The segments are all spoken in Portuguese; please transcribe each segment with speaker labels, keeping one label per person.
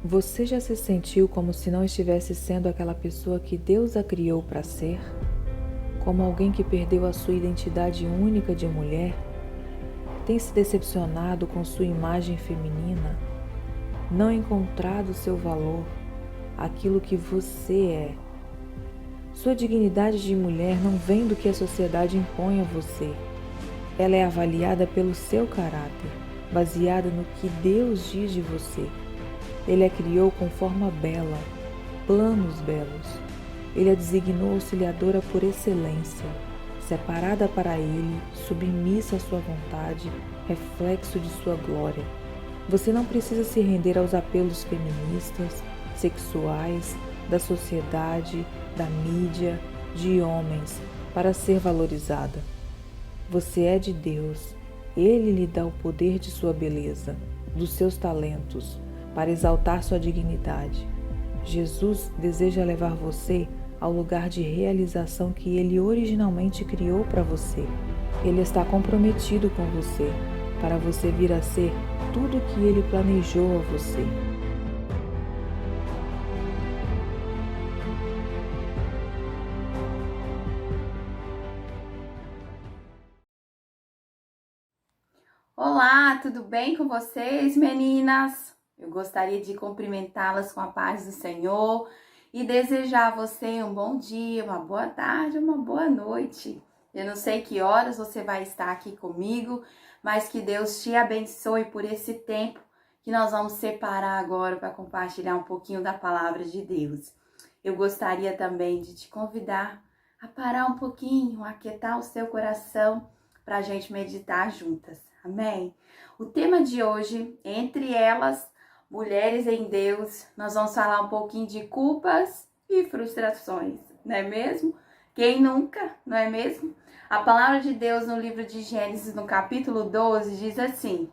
Speaker 1: Você já se sentiu como se não estivesse sendo aquela pessoa que Deus a criou para ser? Como alguém que perdeu a sua identidade única de mulher? Tem se decepcionado com sua imagem feminina? Não encontrado seu valor, aquilo que você é? Sua dignidade de mulher não vem do que a sociedade impõe a você. Ela é avaliada pelo seu caráter, baseada no que Deus diz de você. Ele a criou com forma bela, planos belos. Ele a designou auxiliadora por excelência, separada para ele, submissa à sua vontade, reflexo de sua glória. Você não precisa se render aos apelos feministas, sexuais, da sociedade, da mídia, de homens, para ser valorizada. Você é de Deus. Ele lhe dá o poder de sua beleza, dos seus talentos, para exaltar sua dignidade. Jesus deseja levar você ao lugar de realização que Ele originalmente criou para você. Ele está comprometido com você, para você vir a ser tudo o que Ele planejou a você.
Speaker 2: Olá, tudo bem com vocês, meninas? Eu gostaria de cumprimentá-las com a paz do Senhor e desejar a você um bom dia, uma boa tarde, uma boa noite. Eu não sei que horas você vai estar aqui comigo, mas que Deus te abençoe por esse tempo que nós vamos separar agora para compartilhar um pouquinho da palavra de Deus. Eu gostaria também de te convidar a parar um pouquinho, a aquietar o seu coração para a gente meditar juntas. Amém? O tema de hoje, entre elas, mulheres em Deus, nós vamos falar um pouquinho de culpas e frustrações, não é mesmo? Quem nunca, não é mesmo? A palavra de Deus no livro de Gênesis, no capítulo 12, diz assim: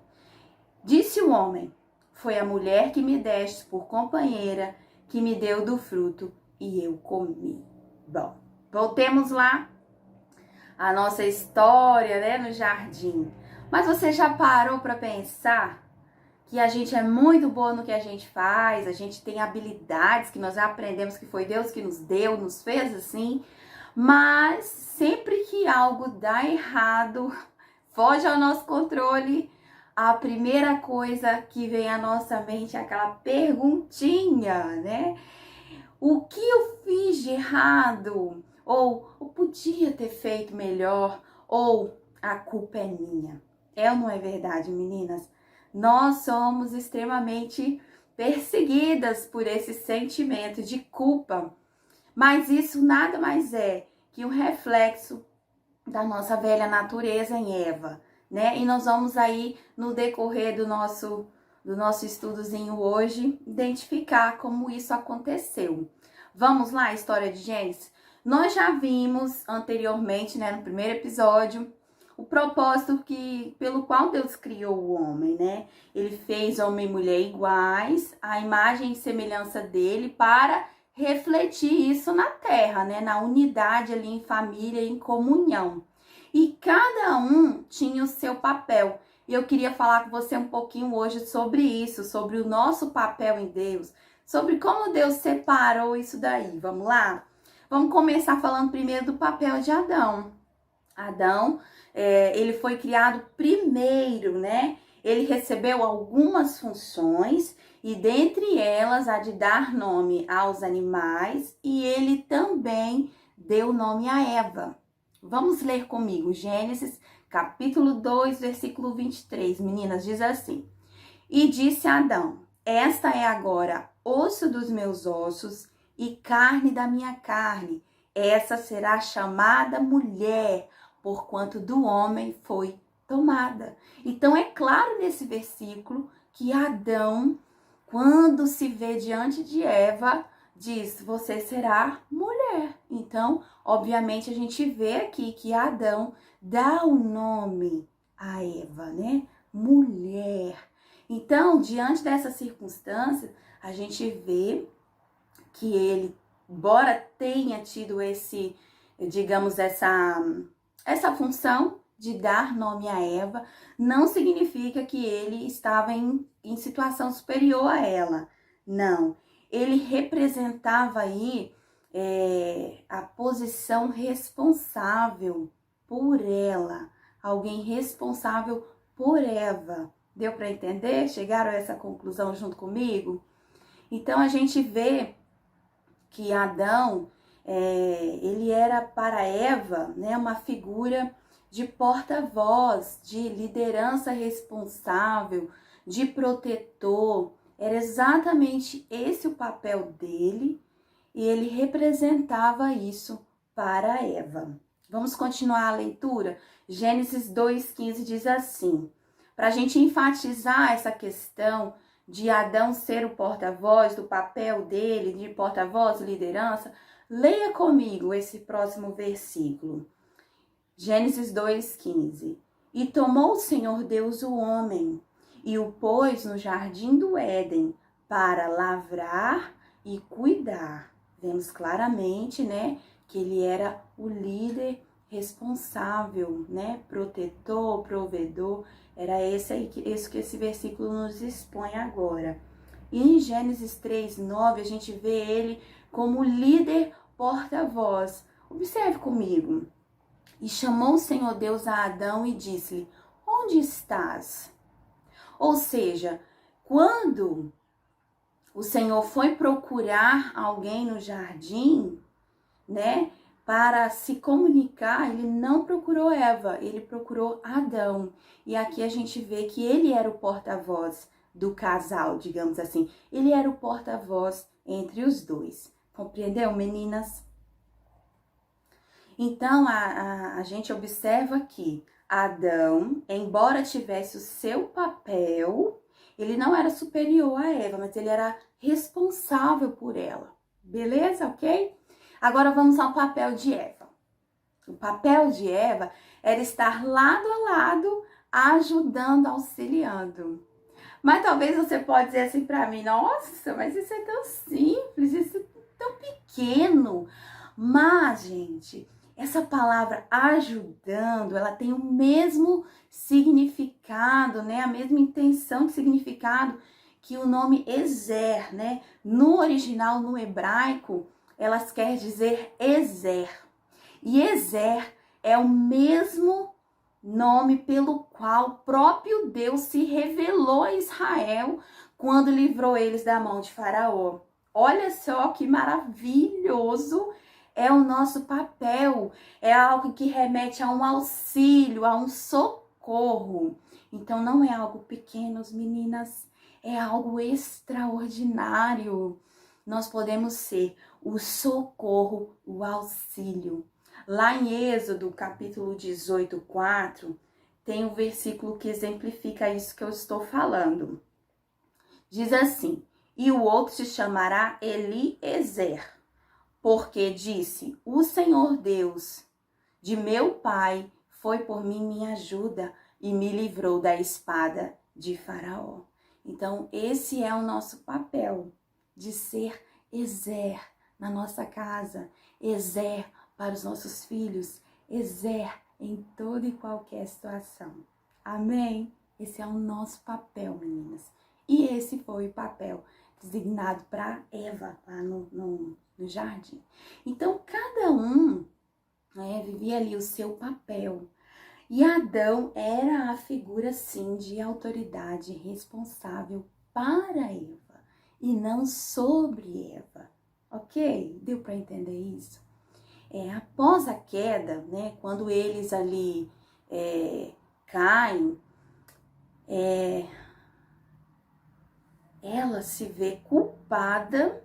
Speaker 2: Disse o homem, foi a mulher que me deste por companheira, que me deu do fruto e eu comi. Bom, voltemos lá à nossa história, né, no jardim. Mas você já parou para pensar que a gente é muito boa no que a gente faz, a gente tem habilidades que nós já aprendemos que foi Deus que nos deu, nos fez assim, mas sempre que algo dá errado, foge ao nosso controle, a primeira coisa que vem à nossa mente é aquela perguntinha, né? O que eu fiz de errado? Ou eu podia ter feito melhor? Ou a culpa é minha? É ou não é verdade, meninas? Nós somos extremamente perseguidas por esse sentimento de culpa. Mas isso nada mais é que um reflexo da nossa velha natureza em Eva, né? E nós vamos aí, no decorrer do nosso estudozinho hoje, identificar como isso aconteceu. Vamos lá, história de Gênesis? Nós já vimos anteriormente, né, no primeiro episódio, o propósito pelo qual Deus criou o homem, né? Ele fez homem e mulher iguais, a imagem e semelhança dele, para refletir isso na terra, né? Na unidade ali em família, em comunhão. E cada um tinha o seu papel. E eu queria falar com você um pouquinho hoje sobre isso, sobre o nosso papel em Deus, sobre como Deus separou isso daí. Vamos lá? Vamos começar falando primeiro do papel de Adão. Adão, ele foi criado primeiro, né? Ele recebeu algumas funções e dentre elas a de dar nome aos animais, e ele também deu nome a Eva. Vamos ler comigo Gênesis capítulo 2, versículo 23. Meninas, diz assim: E disse Adão: Esta é agora osso dos meus ossos e carne da minha carne. Essa será chamada mulher, porquanto do homem foi tomada. Então é claro nesse versículo que Adão, quando se vê diante de Eva, diz: você será mulher. Então, obviamente, a gente vê aqui que Adão dá o nome a Eva, né? Mulher. Então, diante dessa circunstância, a gente vê que ele, embora tenha tido essa função de dar nome a Eva, não significa que ele estava em situação superior a ela, Não, ele representava aí a posição responsável por ela, alguém responsável por Eva. Deu para entender? Chegaram a essa conclusão junto comigo? Então a gente vê que Adão, ele era para Eva, né, uma figura de porta-voz, de liderança responsável, de protetor. Era exatamente esse o papel dele e ele representava isso para Eva. Vamos continuar a leitura? Gênesis 2,15 diz assim, para a gente enfatizar essa questão de Adão ser o porta-voz, do papel dele, de porta-voz, liderança, leia comigo esse próximo versículo. Gênesis 2,15. E tomou o Senhor Deus o homem e o pôs no jardim do Éden para lavrar e cuidar. Vemos claramente, né, que ele era o líder responsável, né, protetor, provedor. Era isso que esse versículo nos expõe agora. E em Gênesis 3:9 a gente vê ele como líder porta-voz. Observe comigo. E chamou o Senhor Deus a Adão e disse-lhe, onde estás? Ou seja, quando o Senhor foi procurar alguém no jardim, né, para se comunicar, ele não procurou Eva, ele procurou Adão. E aqui a gente vê que ele era o porta-voz do casal, digamos assim. Ele era o porta-voz entre os dois. Compreendeu, meninas? Então, a gente observa que Adão, embora tivesse o seu papel, ele não era superior a Eva, mas ele era responsável por ela. Beleza? Ok? Agora vamos ao papel de Eva. O papel de Eva era estar lado a lado, ajudando, auxiliando. Mas talvez você pode dizer assim para mim, nossa, mas isso é tão simples, isso é tão pequeno. Mas, gente, essa palavra ajudando, ela tem o mesmo significado, né? A mesma intenção de significado que o nome Ezer, né? No original, no hebraico, elas quer dizer Ezer. E Ezer é o mesmo nome pelo qual o próprio Deus se revelou a Israel quando livrou eles da mão de Faraó. Olha só que maravilhoso é o nosso papel. É algo que remete a um auxílio, a um socorro. Então não é algo pequeno, meninas, é algo extraordinário. Nós podemos ser o socorro, o auxílio. Lá em Êxodo, capítulo 18, 4, tem um versículo que exemplifica isso que eu estou falando. Diz assim, e o outro se chamará Eliezer, porque disse, o Senhor Deus de meu pai foi por mim minha ajuda e me livrou da espada de Faraó. Então, esse é o nosso papel, de ser Ezer na nossa casa, Ezer para os nossos filhos, Ezer em toda e qualquer situação. Amém? Esse é o nosso papel, meninas. E esse foi o papel designado para Eva lá no jardim. Então, cada um vivia ali o seu papel. E Adão era a figura, sim, de autoridade responsável para Eva e não sobre Eva. Ok? Deu para entender isso? Após a queda, né, quando eles ali caem, ela se vê culpada,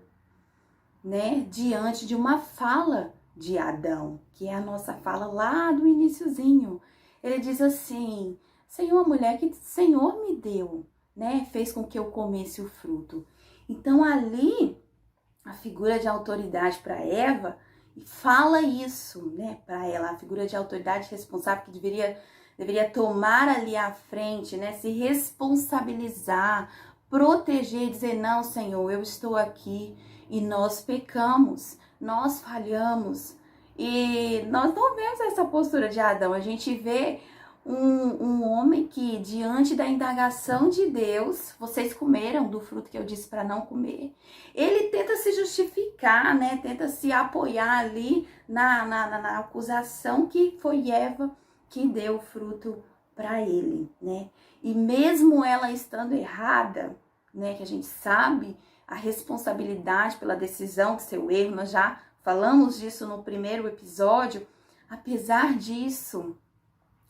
Speaker 2: né, diante de uma fala de Adão, que é a nossa fala lá do iniciozinho. Ele diz assim, Senhor, a mulher que o Senhor me deu, né, fez com que eu comesse o fruto. Então ali, a figura de autoridade para Eva fala isso, né, para ela, a figura de autoridade responsável que deveria tomar ali à frente, né, se responsabilizar, proteger, dizer, não, Senhor, eu estou aqui e nós pecamos, nós falhamos. E nós não vemos essa postura de Adão, a gente vê um homem que, diante da indagação de Deus, vocês comeram do fruto que eu disse para não comer, ele tenta se justificar, né? Tenta se apoiar ali na acusação que foi Eva que deu o fruto para ele, né? E mesmo ela estando errada, né? Que a gente sabe a responsabilidade pela decisão, que seu erro, nós já falamos disso no primeiro episódio. Apesar disso,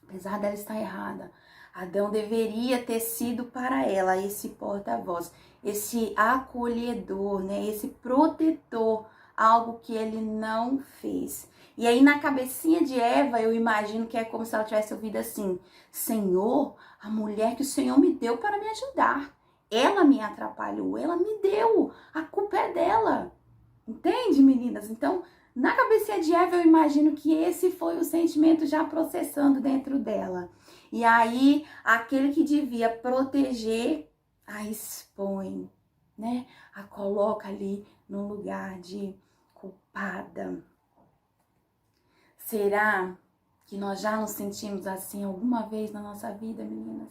Speaker 2: apesar dela estar errada, Adão deveria ter sido para ela esse porta-voz, esse acolhedor, né? Esse protetor, algo que ele não fez. E aí na cabecinha de Eva, eu imagino que é como se ela tivesse ouvido assim: Senhor, a mulher que o Senhor me deu para me ajudar, ela me atrapalhou, ela me deu, a culpa é dela. Entende, meninas? Então, na cabecinha de Eva, eu imagino que esse foi o sentimento já processando dentro dela. E aí, aquele que devia proteger, a expõe, né? A coloca ali no lugar de culpada. Será que nós já nos sentimos assim alguma vez na nossa vida, meninas?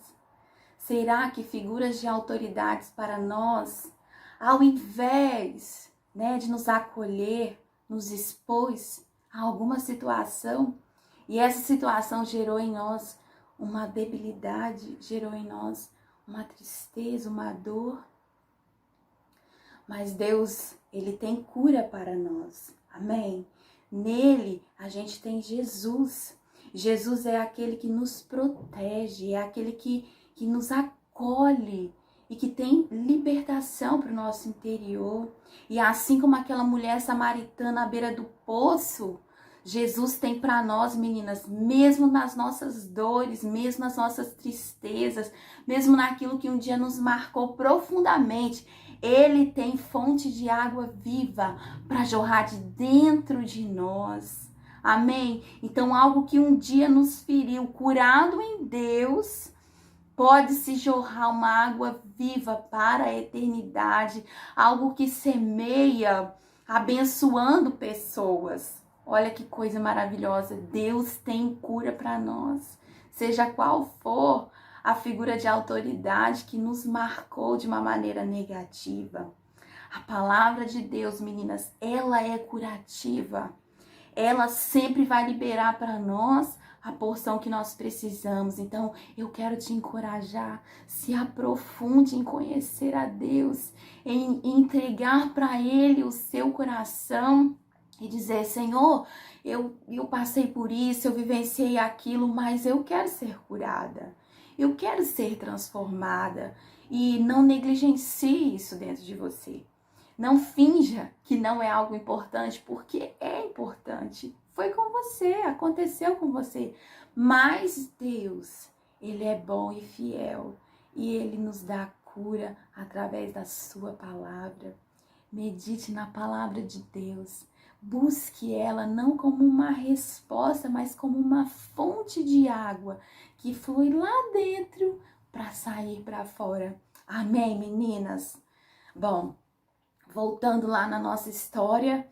Speaker 2: Será que figuras de autoridades para nós, ao invés, né, de nos acolher, nos expôs a alguma situação, e essa situação gerou em nós uma debilidade, gerou em nós uma tristeza, uma dor? Mas Deus, Ele tem cura para nós, amém? Nele a gente tem Jesus. Jesus é aquele que nos protege, é aquele que nos acolhe e que tem libertação para o nosso interior. E assim como aquela mulher samaritana à beira do poço, Jesus tem para nós, meninas, mesmo nas nossas dores, mesmo nas nossas tristezas, mesmo naquilo que um dia nos marcou profundamente, Ele tem fonte de água viva para jorrar de dentro de nós. Amém? Então, algo que um dia nos feriu, curado em Deus, pode se jorrar uma água viva para a eternidade, algo que semeia, abençoando pessoas. Olha que coisa maravilhosa, Deus tem cura para nós, seja qual for a figura de autoridade que nos marcou de uma maneira negativa. A palavra de Deus, meninas, ela é curativa, ela sempre vai liberar para nós a porção que nós precisamos. Então, eu quero te encorajar, se aprofunde em conhecer a Deus, em entregar para Ele o seu coração e dizer: Senhor, eu passei por isso, eu vivenciei aquilo, mas eu quero ser curada, eu quero ser transformada. E não negligencie isso dentro de você. Não finja que não é algo importante, porque é importante. Foi com você, aconteceu com você. Mas Deus, Ele é bom e fiel. E Ele nos dá cura através da sua palavra. Medite na palavra de Deus. Busque ela não como uma resposta, mas como uma fonte de água que flui lá dentro para sair para fora. Amém, meninas? Bom, voltando lá na nossa história,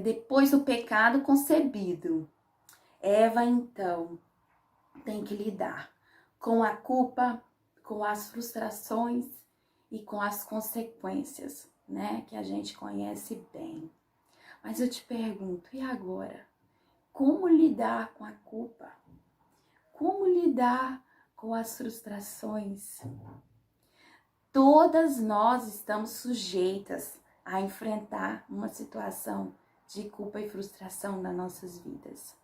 Speaker 2: depois do pecado concebido, Eva então tem que lidar com a culpa, com as frustrações e com as consequências, né, que a gente conhece bem. Mas eu te pergunto, e agora? Como lidar com a culpa? Como lidar com as frustrações? Todas nós estamos sujeitas a enfrentar uma situação de culpa e frustração nas nossas vidas.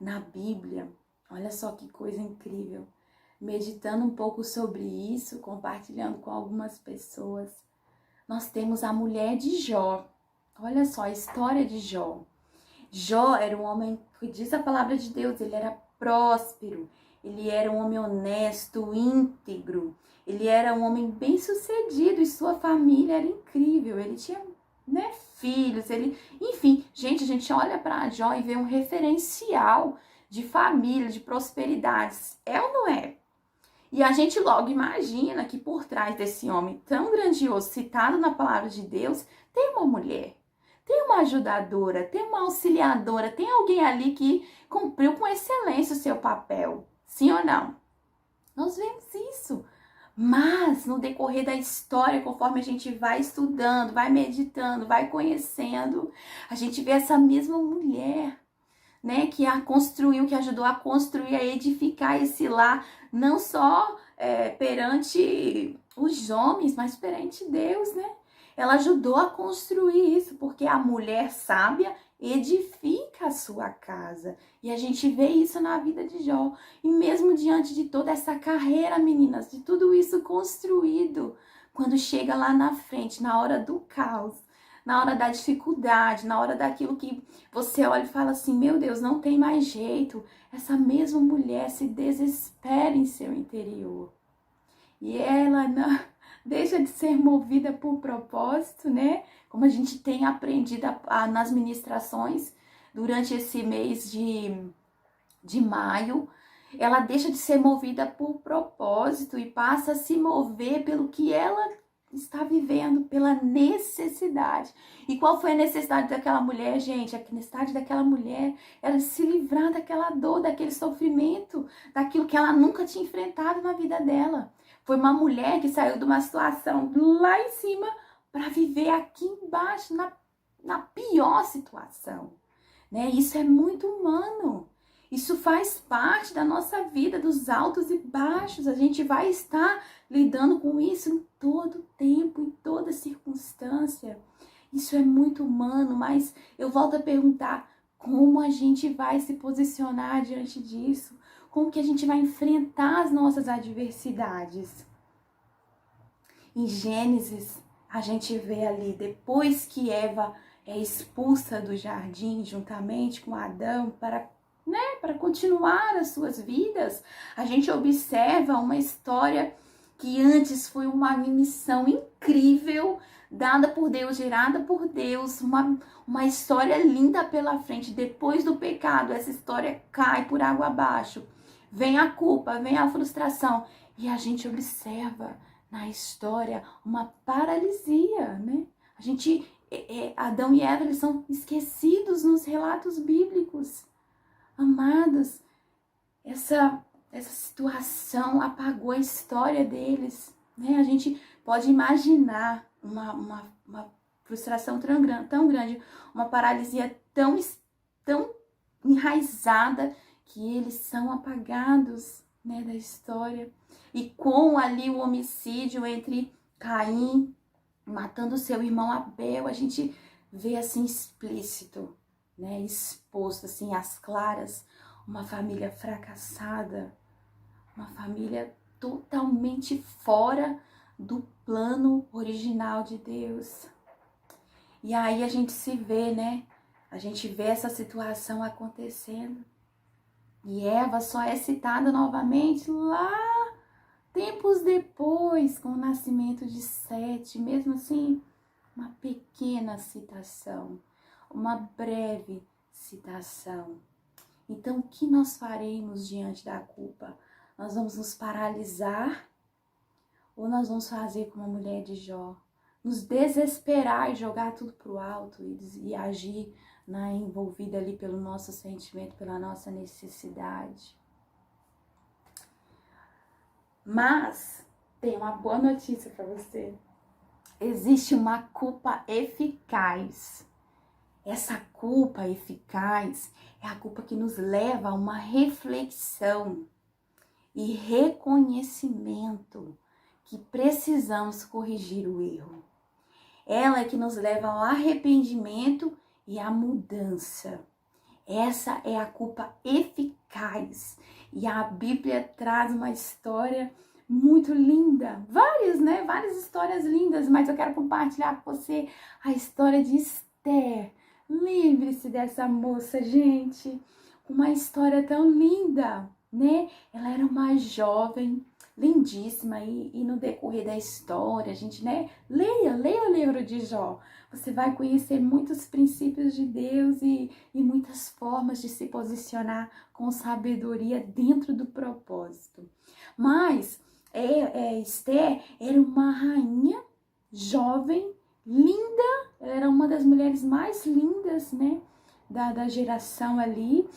Speaker 2: Na Bíblia, olha só que coisa incrível, meditando um pouco sobre isso, compartilhando com algumas pessoas, nós temos a mulher de Jó. Olha só a história de Jó. Jó era um homem, que diz a palavra de Deus, ele era próspero, ele era um homem honesto, íntegro, ele era um homem bem sucedido e sua família era incrível, ele tinha, né, filhos, enfim, gente, a gente olha para Jó e vê um referencial de família, de prosperidades, é ou não é? E a gente logo imagina que por trás desse homem tão grandioso, citado na palavra de Deus, tem uma mulher, tem uma ajudadora, tem uma auxiliadora, tem alguém ali que cumpriu com excelência o seu papel. Sim ou não? Nós vemos isso. Mas no decorrer da história, conforme a gente vai estudando, vai meditando, vai conhecendo, a gente vê essa mesma mulher, né, que a construiu, que ajudou a construir, a edificar esse lar, não só perante os homens, mas perante Deus, né? Ela ajudou a construir isso, porque a mulher sábia edifica a sua casa. E a gente vê isso na vida de Jó. E mesmo diante de toda essa carreira, meninas, de tudo isso construído, quando chega lá na frente, na hora do caos, na hora da dificuldade, na hora daquilo que você olha e fala assim, meu Deus, não tem mais jeito, essa mesma mulher se desespera em seu interior. E ela não deixa de ser movida por propósito, né? Como a gente tem aprendido nas ministrações durante esse mês de maio, ela deixa de ser movida por propósito e passa a se mover pelo que ela está vivendo, pela necessidade. E qual foi a necessidade daquela mulher, gente? A necessidade daquela mulher era se livrar daquela dor, daquele sofrimento, daquilo que ela nunca tinha enfrentado na vida dela. Foi uma mulher que saiu de uma situação lá em cima para viver aqui embaixo, na pior situação, né? Isso é muito humano. Isso faz parte da nossa vida, dos altos e baixos. A gente vai estar lidando com isso em todo tempo, em toda circunstância. Isso é muito humano, mas eu volto a perguntar, como a gente vai se posicionar diante disso? Como que a gente vai enfrentar as nossas adversidades? Em Gênesis, a gente vê ali, depois que Eva é expulsa do jardim juntamente com Adão para continuar as suas vidas, a gente observa uma história que antes foi uma missão incrível, dada por Deus, gerada por Deus, uma história linda pela frente. Depois do pecado, essa história cai por água abaixo. Vem a culpa, vem a frustração. E a gente observa na história uma paralisia, né? Adão e Eva, eles são esquecidos nos relatos bíblicos. Amados, essa situação apagou a história deles, né? A gente pode imaginar uma frustração tão grande, uma paralisia tão enraizada que eles são apagados, né, da história. E com ali o homicídio entre Caim matando seu irmão Abel, a gente vê assim explícito, né, exposto assim às claras, uma família fracassada, uma família totalmente fora do plano original de Deus. E aí a gente se vê, né, a gente vê essa situação acontecendo. E Eva só é citada novamente lá tempos depois, com o nascimento de Sete, mesmo assim, uma pequena citação, uma breve citação. Então, o que nós faremos diante da culpa? Nós vamos nos paralisar ou nós vamos fazer como a mulher de Jó? Nos desesperar e jogar tudo para o alto e agir envolvida ali pelo nosso sentimento, pela nossa necessidade. Mas tem uma boa notícia para você. Existe uma culpa eficaz. Essa culpa eficaz é a culpa que nos leva a uma reflexão e reconhecimento que precisamos corrigir o erro. Ela é que nos leva ao arrependimento e à mudança. Essa é a culpa eficaz. E a Bíblia traz uma história muito linda. Várias histórias lindas, mas eu quero compartilhar com você a história de Esther. Lembre-se dessa moça, gente. Uma história tão linda, né? Ela era uma jovem lindíssima e no decorrer da história, a gente, né? Leia o livro de Jó. Você vai conhecer muitos princípios de Deus e muitas formas de se posicionar com sabedoria dentro do propósito. Mas Esther era uma rainha jovem, linda, ela era uma das mulheres mais lindas, né, da geração ali.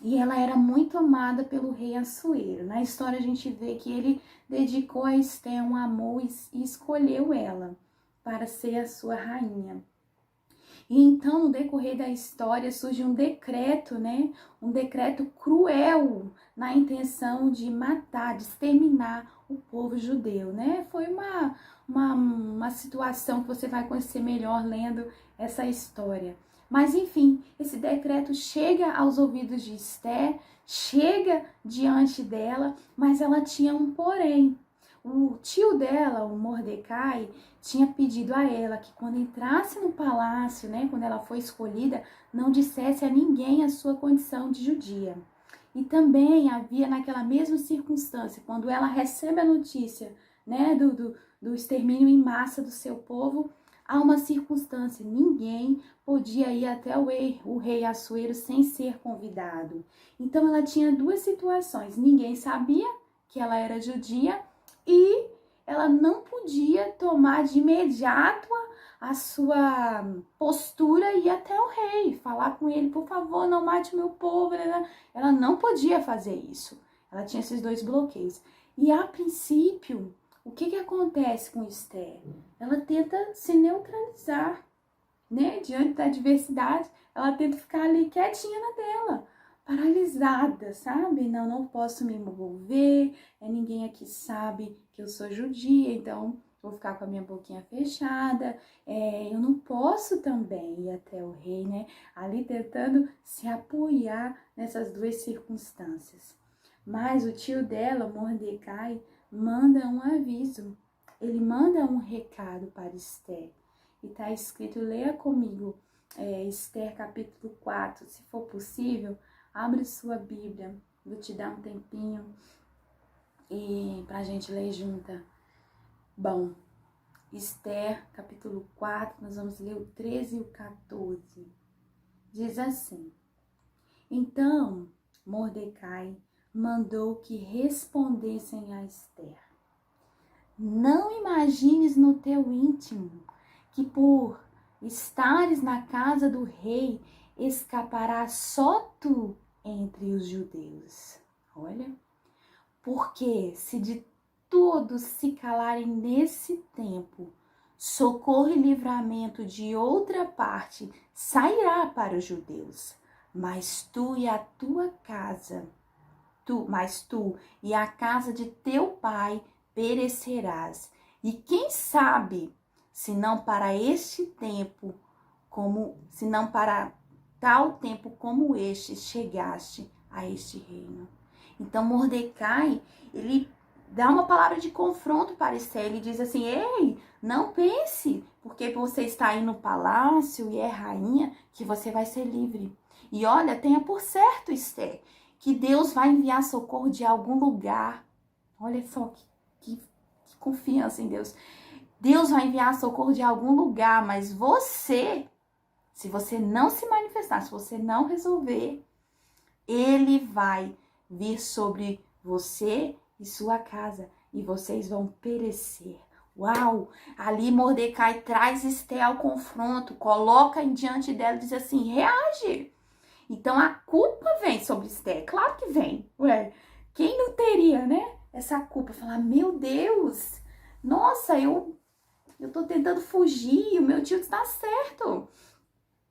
Speaker 2: E ela era muito amada pelo rei Assuero. Na história a gente vê que ele dedicou a Esté um amor e escolheu ela para ser a sua rainha. E então, no decorrer da história, surge um decreto, né? Um decreto cruel na intenção de matar, de exterminar o povo judeu, né? Foi uma situação que você vai conhecer melhor lendo essa história. Mas, enfim, esse decreto chega aos ouvidos de Esté, chega diante dela, mas ela tinha um porém. O tio dela, o Mordecai, tinha pedido a ela que quando entrasse no palácio, né, quando ela foi escolhida, não dissesse a ninguém a sua condição de judia. E também havia naquela mesma circunstância, quando ela recebe a notícia, né, do extermínio em massa do seu povo, há uma circunstância, ninguém podia ir até o rei Assuero sem ser convidado. Então ela tinha duas situações, ninguém sabia que ela era judia e ela não podia tomar de imediato a sua postura e ir até o rei, falar com ele, por favor, não mate meu povo. Ela não podia fazer isso. Ela tinha esses dois bloqueios. E a princípio, o que acontece com Esther? Ela tenta se neutralizar, né? Diante da adversidade, ela tenta ficar ali quietinha na dela, paralisada, sabe? Não posso me envolver, ninguém aqui sabe que eu sou judia, então vou ficar com a minha boquinha fechada, eu não posso também ir até o rei, né? Ali tentando se apoiar nessas duas circunstâncias. Mas o tio dela, Mordecai, manda um aviso, ele manda um recado para Esther. E está escrito, leia comigo, Esther capítulo 4, se for possível, abre sua Bíblia, vou te dar um tempinho e pra gente ler junta. Bom, Esther capítulo 4, nós vamos ler o 13 e o 14. Diz assim: Então Mordecai mandou que respondessem a Esther: Não imagines no teu íntimo que por estares na casa do rei escaparás só tu entre os judeus. Olha, porque se de todos se calarem nesse tempo, socorro e livramento de outra parte sairá para os judeus, mas tu e a tua casa, mas tu e a casa de teu pai perecerás. E quem sabe, se não para este tempo, se não para tal tempo como este, chegaste a este reino. Então Mordecai, ele dá uma palavra de confronto para Esther. Ele diz assim: ei, não pense, porque você está aí no palácio e é rainha, que você vai ser livre. E olha, tenha por certo, Esther, que Deus vai enviar socorro de algum lugar. Olha só que confiança em Deus. Deus vai enviar socorro de algum lugar, mas você, se você não se manifestar, se você não resolver, ele vai vir sobre você e sua casa e vocês vão perecer. Uau! Ali Mordecai traz Esther ao confronto, coloca diante dela e diz assim: reage! Então a culpa vem sobre Esther, claro que vem. Ué, quem não teria, né? Essa culpa, falar: meu Deus, nossa, eu tô tentando fugir, o meu tio está certo.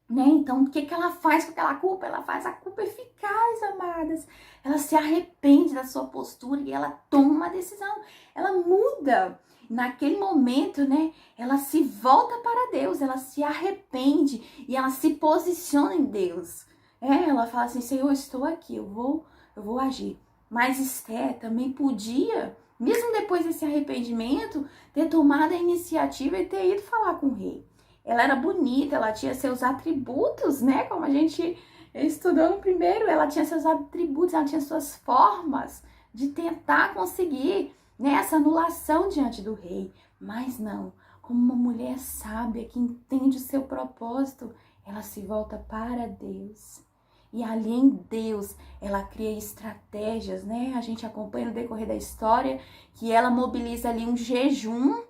Speaker 2: Né? Então, o que ela faz com aquela culpa? Ela faz a culpa eficaz, amadas. Ela se arrepende da sua postura e ela toma uma decisão. Ela muda. Naquele momento, né? Ela se volta para Deus, ela se arrepende e ela se posiciona em Deus. Ela fala assim: Senhor, eu estou aqui, eu vou agir. Mas Esther também podia, mesmo depois desse arrependimento, ter tomado a iniciativa e ter ido falar com o rei. Ela era bonita, ela tinha seus atributos, né? Como a gente estudou no primeiro, ela tinha seus atributos, ela tinha suas formas de tentar conseguir, né, essa anulação diante do rei. Mas não, como uma mulher sábia que entende o seu propósito, ela se volta para Deus. E ali em Deus, ela cria estratégias, né? A gente acompanha no decorrer da história que ela mobiliza ali um jejum.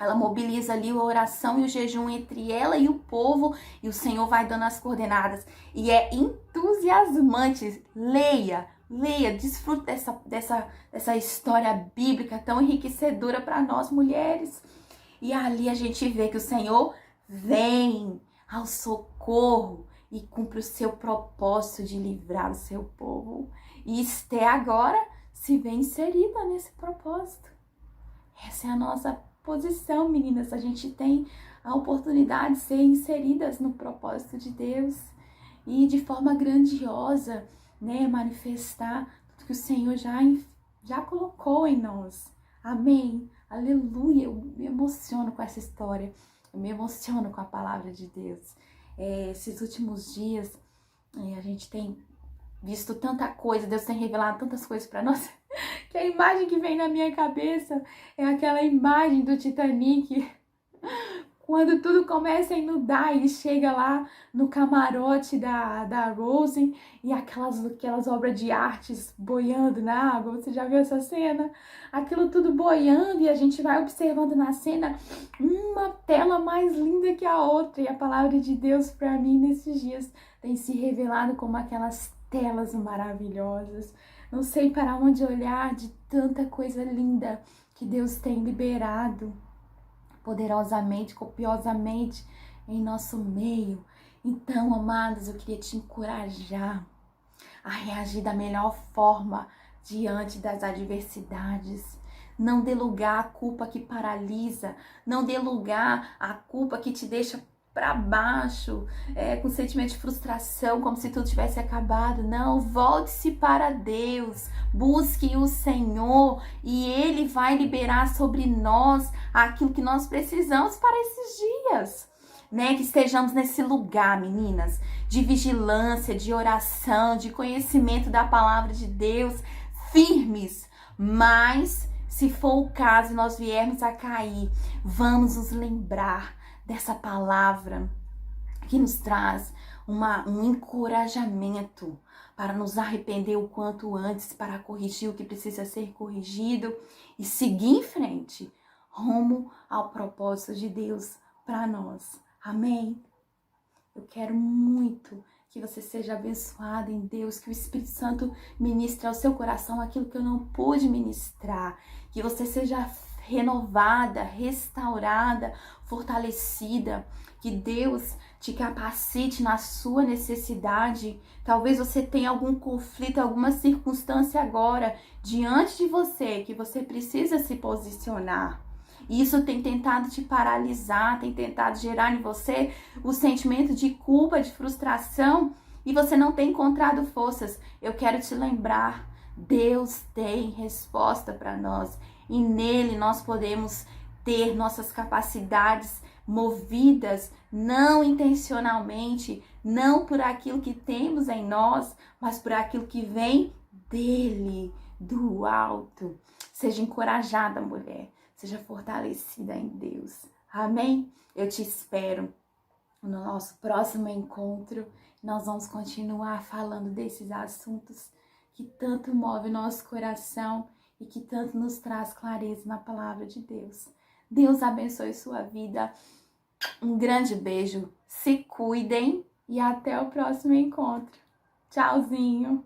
Speaker 2: Ela mobiliza ali a oração e o jejum entre ela e o povo, e o Senhor vai dando as coordenadas. E é entusiasmante. Leia, desfrute dessa história bíblica tão enriquecedora para nós mulheres. E ali a gente vê que o Senhor vem ao socorro e cumpre o seu propósito de livrar o seu povo. E Esté agora se vê inserida nesse propósito. Essa é a nossa posição, meninas. A gente tem a oportunidade de ser inseridas no propósito de Deus e de forma grandiosa, né, manifestar tudo que o Senhor já colocou em nós. Amém. Aleluia. Eu me emociono com essa história. Eu me emociono com a palavra de Deus. Esses últimos dias, a gente tem visto tanta coisa, Deus tem revelado tantas coisas para nós, que a imagem que vem na minha cabeça é aquela imagem do Titanic, quando tudo começa a inundar e chega lá no camarote da Rose e aquelas obras de artes boiando na água. Você já viu essa cena? Aquilo tudo boiando e a gente vai observando na cena uma tela mais linda que a outra. E a palavra de Deus para mim nesses dias tem se revelado como aquelas telas maravilhosas. Não sei para onde olhar de tanta coisa linda que Deus tem liberado poderosamente, copiosamente em nosso meio. Então, amados, eu queria te encorajar a reagir da melhor forma diante das adversidades. Não dê lugar à culpa que paralisa, não dê lugar à culpa que te deixa para baixo, com sentimento de frustração, como se tudo tivesse acabado. Não, volte-se para Deus, busque o Senhor e Ele vai liberar sobre nós aquilo que nós precisamos para esses dias, né? Que estejamos nesse lugar, meninas, de vigilância, de oração, de conhecimento da palavra de Deus, firmes, mas se for o caso nós viermos a cair, vamos nos lembrar dessa palavra que nos traz um encorajamento para nos arrepender o quanto antes, para corrigir o que precisa ser corrigido e seguir em frente, rumo ao propósito de Deus para nós. Amém? Eu quero muito que você seja abençoada em Deus, que o Espírito Santo ministre ao seu coração aquilo que eu não pude ministrar, que você seja renovada, restaurada, fortalecida, que Deus te capacite na sua necessidade. Talvez você tenha algum conflito, alguma circunstância agora diante de você que você precisa se posicionar. Isso tem tentado te paralisar, tem tentado gerar em você o sentimento de culpa, de frustração, e você não tem encontrado forças. Eu quero te lembrar, Deus tem resposta para nós. E nele nós podemos ter nossas capacidades movidas, não intencionalmente, não por aquilo que temos em nós, mas por aquilo que vem dele, do alto. Seja encorajada, mulher. Seja fortalecida em Deus. Amém? Eu te espero no nosso próximo encontro. Nós vamos continuar falando desses assuntos que tanto move o nosso coração e que tanto nos traz clareza na palavra de Deus. Deus abençoe sua vida. Um grande beijo. Se cuidem e até o próximo encontro. Tchauzinho.